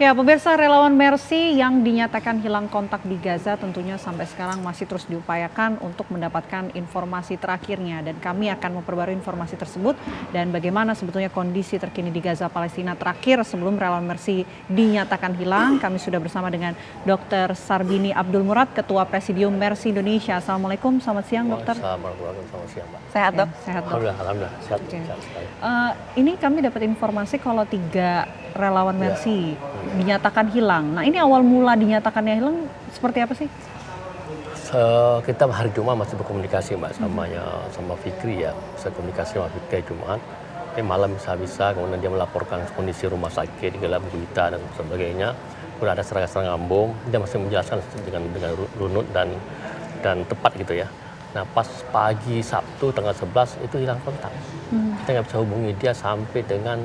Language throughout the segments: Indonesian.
Ya, pemirsa, relawan Mercy yang dinyatakan hilang kontak di Gaza tentunya sampai sekarang masih terus diupayakan untuk mendapatkan informasi terakhirnya. Dan kami akan memperbarui informasi tersebut dan bagaimana sebetulnya kondisi terkini di Gaza Palestina terakhir sebelum relawan Mercy dinyatakan hilang. Kami sudah bersama dengan Dr. Sarbini Abdul Murad, Ketua Presidium Mercy Indonesia. Assalamualaikum, selamat siang dokter. Assalamualaikum, selamat siang Mbak. Sehat dok? Sehat dok. Alhamdulillah, sehat, Oke. sehat sekali. Ini kami dapat informasi kalau 3 relawan Mercy dinyatakan hilang. Nah, ini awal mula dinyatakannya hilang seperti apa sih? Kita hari Jumat masih berkomunikasi Mbak sama Fikri ya. Saya komunikasi sama Fikri Jumat. Malam bisa-bisa kemudian dia melaporkan kondisi rumah sakit, gelap gulita dan sebagainya. Kemudian ada serangan ambung, dia masih menjelaskan dengan runut dan tepat gitu ya. Nah, pas pagi Sabtu tanggal 11 itu hilang kontak. Kita nggak bisa hubungi dia sampai dengan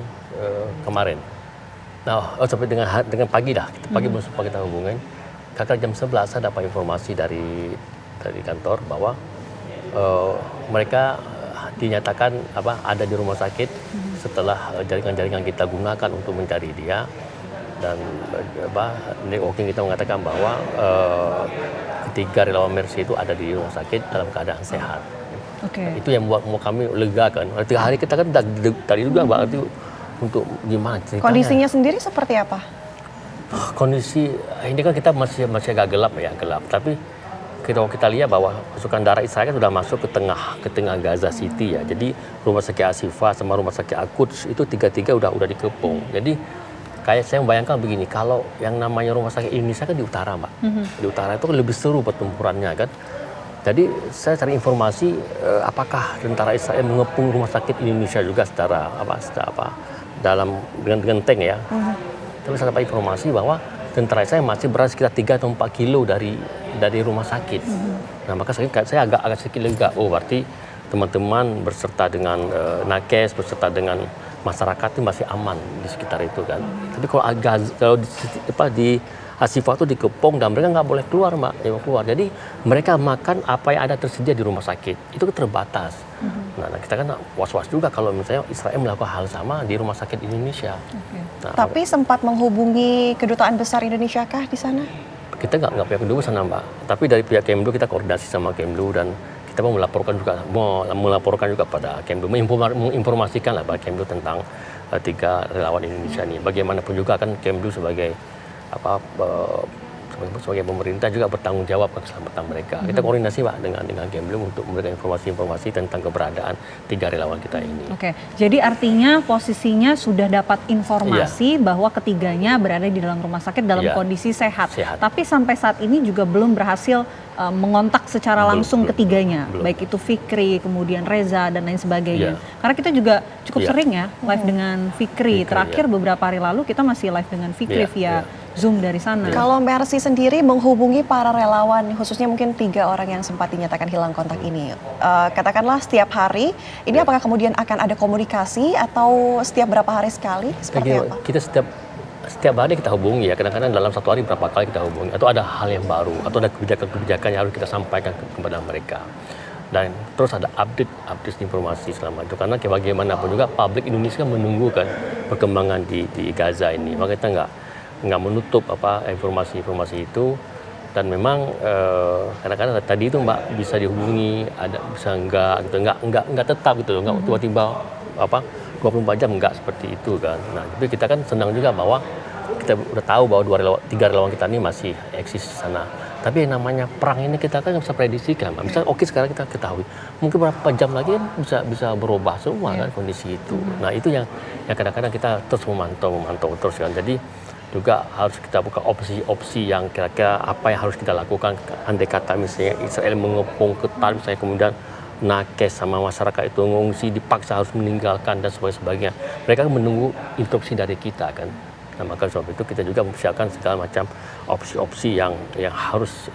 kemarin. Nah, sampai dengan pagi dah. Pagi belum sempat kita hubungin. Kakak jam 11 saya dapat informasi dari kantor bahwa mereka dinyatakan ada di rumah sakit setelah jaringan-jaringan kita gunakan untuk mencari dia. Dan networking kita mengatakan bahwa ketiga relawan Mercy itu ada di rumah sakit dalam keadaan sehat. Oke. Itu yang membuat kami lega kan. 3 hari kita kan tadi juga berarti untuk gimana ceritanya. Kondisinya sendiri seperti apa? Kondisi ini kan kita masih agak gelap ya, gelap. Tapi kalau kita lihat bahwa pasukan darat Israel kan sudah masuk ke tengah Gaza City ya. Jadi rumah sakit Ashifa sama rumah sakit Al-Quds itu tiga udah dikepung. Jadi kayak saya membayangkan begini, kalau yang namanya rumah sakit Indonesia kan di utara, Mbak. Di utara itu kan lebih seru pertempurannya kan. Jadi saya cari informasi apakah tentara Israel mengepung rumah sakit Indonesia juga secara dengan tank ya. Tapi saya dapat informasi bahwa tentara Israel masih berada sekitar 3 atau 4 kilo dari rumah sakit. Nah, maka saya agak sedikit lega. Oh, berarti teman-teman berserta dengan nakes, berserta dengan masyarakat itu masih aman di sekitar itu kan. Tapi kalau di Ashifa itu dikepung dan mereka nggak boleh keluar Mbak, Jadi mereka makan apa yang ada tersedia di rumah sakit. Itu terbatas. Nah, kita kan was-was juga kalau misalnya Israel melakukan hal sama di rumah sakit Indonesia. Nah, Tapi sempat menghubungi kedutaan besar Indonesia kah di sana? kita nggak pihak Kemlu sana Mbak. Tapi dari pihak Kemlu kita koordinasi sama Kemlu dan kita mau melaporkan juga pada Kemlu, menginformasikan lah pada Kemlu tentang 3 relawan Indonesia ini. Bagaimanapun juga kan Kemlu sebagai sebagai pemerintah juga bertanggung jawab keselamatan mereka. Kita koordinasi Pak dengan Kemlu untuk memberikan informasi-informasi tentang keberadaan 3 relawan kita ini. Oke, jadi artinya posisinya sudah dapat informasi bahwa ketiganya berada di dalam rumah sakit dalam kondisi sehat. Tapi sampai saat ini juga belum berhasil mengontak secara langsung ketiganya, baik itu Fikri, kemudian Reza dan lain sebagainya. Karena kita juga cukup sering ya live dengan Fikri. Terakhir beberapa hari lalu kita masih live dengan Fikri via Zoom dari sana. Kalau Mercy sendiri menghubungi para relawan, khususnya mungkin 3 orang yang sempat dinyatakan hilang kontak ini, katakanlah setiap hari, ini apakah kemudian akan ada komunikasi atau setiap berapa hari sekali? Seperti apa? Kita setiap hari kita hubungi ya, kadang-kadang dalam 1 hari berapa kali kita hubungi, atau ada hal yang baru, atau ada kebijakan-kebijakan yang harus kita sampaikan kepada mereka. Dan terus ada update informasi selama itu, karena bagaimanapun juga publik Indonesia menunggu kan perkembangan di Gaza ini, maka kita nggak menutup informasi itu. Dan memang kadang-kadang tadi itu Mbak bisa dihubungi, ada bisa enggak tetap gitu, enggak tiba-tiba 24 jam enggak seperti itu kan. Nah, tapi kita kan senang juga bahwa kita udah tahu bahwa 3 relawan kita ini masih eksis di sana. Tapi yang namanya perang ini kita kan nggak bisa prediksikan. Misalnya sekarang kita ketahui, mungkin berapa jam lagi kan bisa berubah semua kan kondisi itu. Nah, itu yang kadang-kadang kita terus memantau terus kan. Jadi juga harus kita buka opsi-opsi yang kira-kira apa yang harus kita lakukan. Andai kata misalnya Israel mengepung ketat, misalnya kemudian nakes sama masyarakat itu mengungsi, dipaksa harus meninggalkan dan sebagainya. Mereka menunggu instruksi dari kita kan. Nah, maka sebab itu kita juga mempersiapkan segala macam opsi-opsi yang harus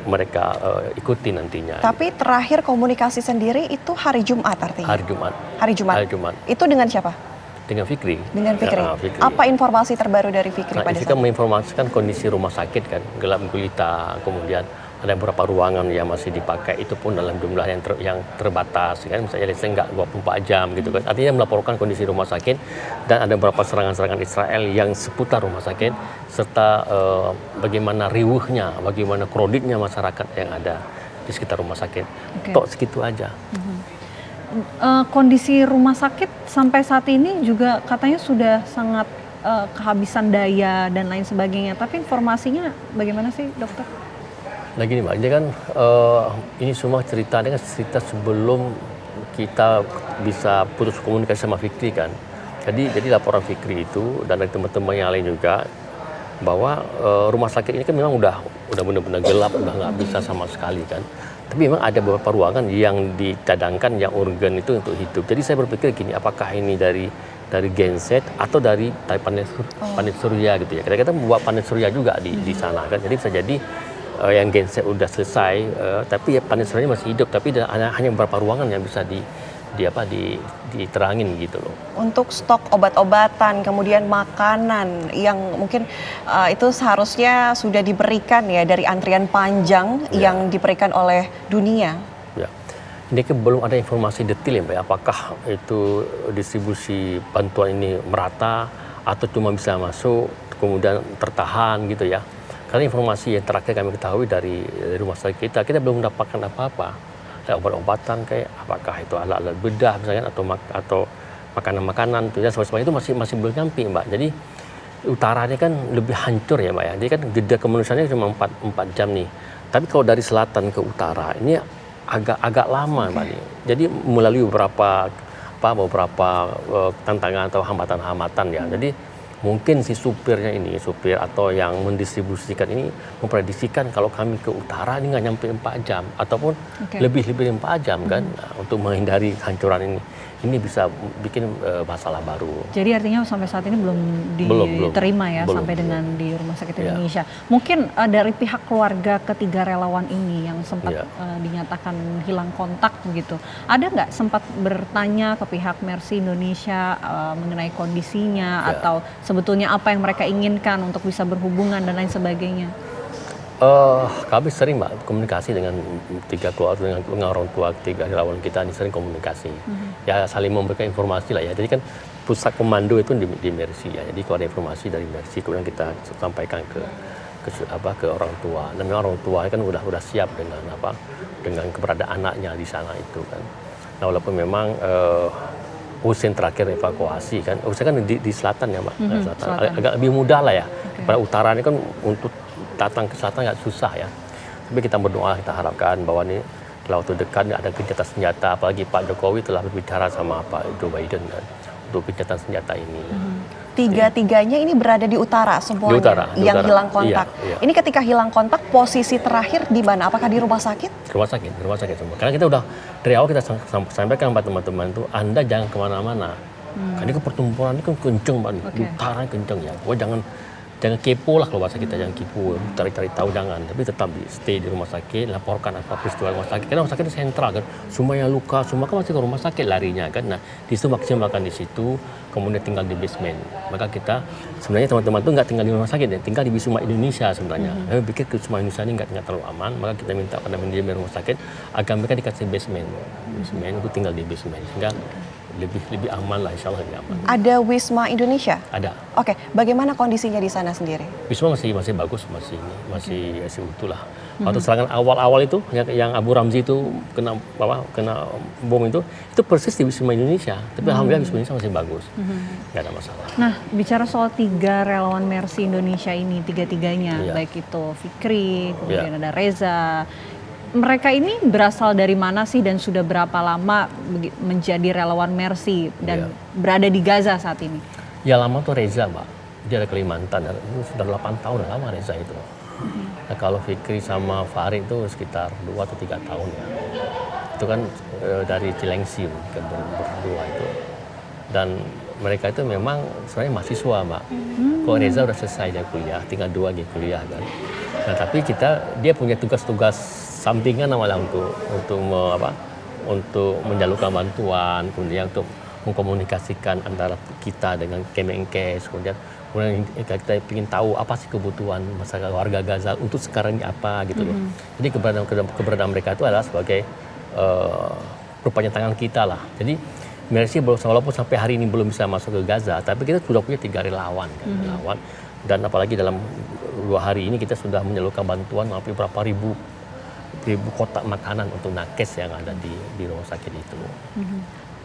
mereka ikuti nantinya. Tapi terakhir komunikasi sendiri itu hari Jumat artinya? Hari Jumat. Itu dengan siapa? Dengan Fikri. Fikri. Apa informasi terbaru dari Fikri pada saat itu? Menginformasikan kondisi rumah sakit kan, gelap gulita, kemudian ada beberapa ruangan yang masih dipakai, itu pun dalam jumlah yang terbatas, kan misalnya nggak 24 jam gitu kan. Artinya melaporkan kondisi rumah sakit, dan ada beberapa serangan-serangan Israel yang seputar rumah sakit, serta bagaimana riuhnya, bagaimana kreditnya masyarakat yang ada di sekitar rumah sakit. Tok segitu aja. Kondisi rumah sakit sampai saat ini juga katanya sudah sangat kehabisan daya dan lain sebagainya. Tapi informasinya bagaimana sih, dokter? Lagi nih Mbak, ini kan ini semua cerita sebelum kita bisa putus komunikasi sama Fikri kan. Jadi laporan Fikri itu dan dari teman-teman yang lain juga bahwa rumah sakit ini kan memang udah benar-benar gelap, udah nggak bisa sama sekali kan. Tapi memang ada beberapa ruangan yang dicadangkan yang organ itu untuk hidup. Jadi saya berpikir gini, apakah ini dari genset atau dari panel surya gitu ya. Kita buat panel surya juga di sana kan. Jadi bisa jadi yang genset udah selesai, tapi ya panel suryanya masih hidup, tapi hanya beberapa ruangan yang bisa diterangin gitu loh. Untuk stok obat-obatan, kemudian makanan yang mungkin itu seharusnya sudah diberikan ya dari antrian panjang yang diberikan oleh dunia. Ya, ini kan belum ada informasi detail ya Mbak, apakah itu distribusi bantuan ini merata atau cuma bisa masuk kemudian tertahan gitu ya. Karena informasi yang terakhir kami ketahui dari rumah sakit kita belum mendapatkan apa-apa. Kayak obat-obatan, kayak apakah itu alat-alat bedah misalnya atau makanan-makanan itu ya, sebagainya itu masih belum nyampe Mbak. Jadi utaranya kan lebih hancur ya Mbak ya. Jadi kan jeda kemanusiaannya cuma 4 jam nih. Tapi kalau dari selatan ke utara ini agak lama Mbak nih. Jadi melalui beberapa tantangan atau hambatan-hambatan ya. Jadi mungkin si supir atau yang mendistribusikan ini memprediksikan kalau kami ke utara ini nggak nyampe 4 jam ataupun lebih dari 4 jam kan. Untuk menghindari hancuran ini bisa bikin masalah baru. Jadi artinya sampai saat ini belum diterima sampai dengan di Rumah Sakit Indonesia. Mungkin dari pihak keluarga ketiga relawan ini yang sempat dinyatakan hilang kontak begitu, ada nggak sempat bertanya ke pihak Mercy Indonesia mengenai kondisinya atau sebetulnya apa yang mereka inginkan untuk bisa berhubungan dan lain sebagainya? Kami sering Mbak komunikasi dengan tiga keluarga, dengan orang tua tiga relawan kita ini sering komunikasi. Ya saling memberikan informasi lah ya. Jadi kan pusat komando itu di Mercy ya. Jadi kalau ada informasi dari Mercy kemudian kita sampaikan ke orang tua. Dan memang orang tua kan udah siap dengan keberadaan anaknya di sana itu kan. Nah walaupun memang Husein terakhir evakuasi kan. Husein kan di selatan ya Mbak. Selatan. Agak lebih mudah lah ya. Pada utara ini kan untuk datang ke selatan agak susah ya. Tapi kita berdoa, kita harapkan bahwa ini dalam waktu dekat ada gencatan senjata, apalagi Pak Jokowi telah berbicara sama Pak Joe Biden kan, untuk gencatan senjata ini. Tiga-tiganya ini berada di utara semuanya yang hilang kontak. Iya. Ini ketika hilang kontak posisi terakhir di mana? Apakah di rumah sakit? Rumah sakit semua. Karena kita udah dari awal kita sampaikan kepada teman-teman itu, Anda jangan kemana-mana. Karena ini pertumbuhan ini kan kenceng Pak, di utara kenceng ya. Jangan kepo lah kalau bahasa kita, jangan kepo, cari tahu jangan, tapi tetap stay di rumah sakit, laporkan apa peristiwa rumah sakit. Karena rumah sakit itu sentral kan, semua yang luka, semua kan masih ke rumah sakit larinya kan. Nah, di situ maksimalkan di situ, kemudian tinggal di basement. Maka kita sebenarnya teman-teman itu nggak tinggal di rumah sakit, ya, tinggal di Wisma Indonesia sebenarnya. Kami pikir ke Wisma Indonesia ini nggak terlalu aman, maka kita minta pada manajemen rumah sakit agar mereka dikasih basement itu tinggal di basement, sehingga lebih aman lah, insya Allah lebih aman. Ada Wisma Indonesia? Ada. Oke, bagaimana kondisinya di sana sendiri? Wisma masih bagus, masih utuh lah. Waktu serangan awal itu yang Abu Ramzi itu kena bom itu persis di Wisma Indonesia. Tapi alhamdulillah Wisma Indonesia masih bagus, nggak ada masalah. Nah, bicara soal 3 relawan Mercy Indonesia ini, tiga-tiganya, baik itu Fikri, kemudian ada Reza. Mereka ini berasal dari mana sih dan sudah berapa lama menjadi relawan Mercy dan berada di Gaza saat ini? Ya lama tuh Reza Mbak, dia dari Kalimantan, itu sudah 8 tahun lama Reza itu. Nah, kalau Fikri sama Farid itu sekitar 2 atau 3 tahun ya. Itu kan dari Cilengsi kan berdua itu. Dan mereka itu memang sebenarnya mahasiswa Mbak. Kalau Reza udah selesai dia kuliah, tinggal 2 lagi kuliah kan. Nah tapi dia punya tugas-tugas sampingan namanya untuk menjalurkan bantuan, kemudian untuk mengkomunikasikan antara kita dengan Kemenkes, kemudian Kemudian kita ingin tahu apa sih kebutuhan masyarakat warga Gaza untuk sekarang ini apa gitu loh. Jadi keberadaan mereka itu adalah sebagai perpanjangan tangan kita lah. Jadi Mercy walaupun sampai hari ini belum bisa masuk ke Gaza, tapi kita sudah punya 3 relawan kan, relawan. Dan apalagi dalam 2 hari ini kita sudah menyalurkan bantuan hampir berapa ribu kotak makanan untuk nakes yang ada di rumah sakit itu.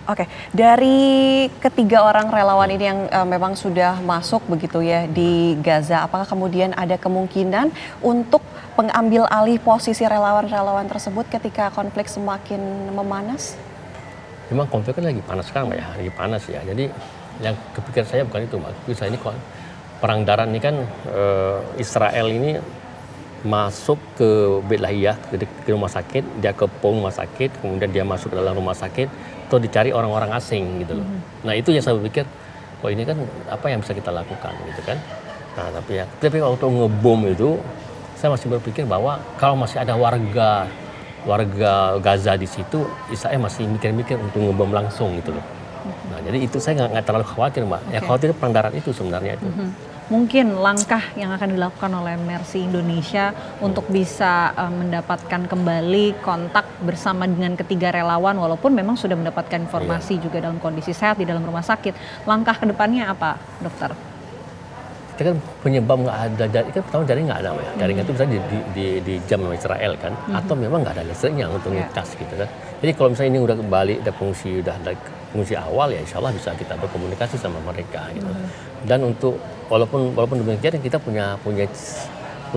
Oke, dari ketiga orang relawan ini yang memang sudah masuk begitu ya di Gaza, apakah kemudian ada kemungkinan untuk pengambil alih posisi relawan-relawan tersebut ketika konflik semakin memanas? Memang konflik kan lagi panas sekarang Mbak ya, lagi panas ya. Jadi yang kepikiran saya bukan itu Mbak, saya ini perang darat ini kan Israel ini masuk ke Beit Lahiyah, ke rumah sakit, dia ke pom rumah sakit, kemudian dia masuk ke dalam rumah sakit, atau dicari orang-orang asing gitu loh. Nah itu yang saya pikir, kok ini kan apa yang bisa kita lakukan gitu kan. Nah tapi waktu ngebom itu, saya masih berpikir bahwa kalau masih ada warga Gaza di situ, Israel masih mikir-mikir untuk ngebom langsung gitu loh. Nah jadi itu saya nggak terlalu khawatir Mbak. Yang khawatir perang darat itu sebenarnya itu. Mungkin langkah yang akan dilakukan oleh Mercy Indonesia untuk bisa mendapatkan kembali kontak bersama dengan ketiga relawan walaupun memang sudah mendapatkan informasi juga dalam kondisi sehat di dalam rumah sakit. Langkah kedepannya apa, dokter? Kita kan penyebab nggak ada, kan pertama jaring nggak ada ya. Jaringan itu bisa di jam sama Israel kan, atau memang nggak ada listriknya untuk ngecas gitu kan. Jadi kalau misalnya ini udah kembali, ada fungsi awal ya, insya Allah bisa kita berkomunikasi sama mereka gitu. Dan untuk walaupun demikian kita punya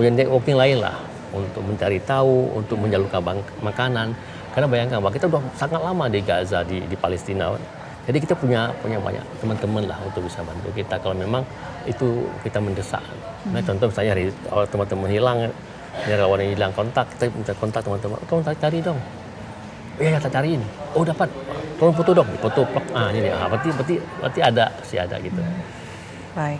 networking lain lah untuk mencari tahu, untuk menyalurkan makanan. Karena bayangkan bahwa kita udah sangat lama di Gaza di Palestina. Jadi kita punya banyak teman-teman lah untuk bisa bantu kita kalau memang itu kita mendesak. Nah contoh misalnya kalau teman-teman hilang, relawan yang hilang kontak, kita minta kontak teman-teman, tolong cari dong. Iya kita cariin. Oh dapat, tolong foto dong, foto plak. Ini dia. Berarti pasti ada gitu. Baik,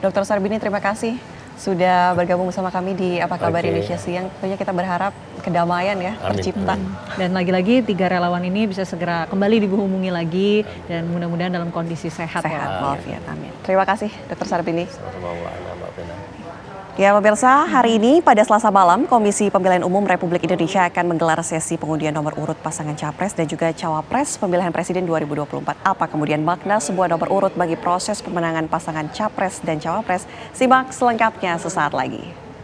Dr. Sarbini terima kasih sudah bergabung bersama kami di Apa Kabar Indonesia Siang. Tentunya kita berharap kedamaian ya tercipta. Dan lagi-lagi 3 relawan ini bisa segera kembali dihubungi lagi dan mudah-mudahan dalam kondisi sehat. Walafiat, amin. Terima kasih Dr. Sarbini. Sama-sama Mbak Vena. Ya pemirsa, hari ini pada Selasa malam Komisi Pemilihan Umum Republik Indonesia akan menggelar sesi pengundian nomor urut pasangan Capres dan juga Cawapres pemilihan Presiden 2024. Apa kemudian makna sebuah nomor urut bagi proses pemenangan pasangan Capres dan Cawapres? Simak selengkapnya sesaat lagi.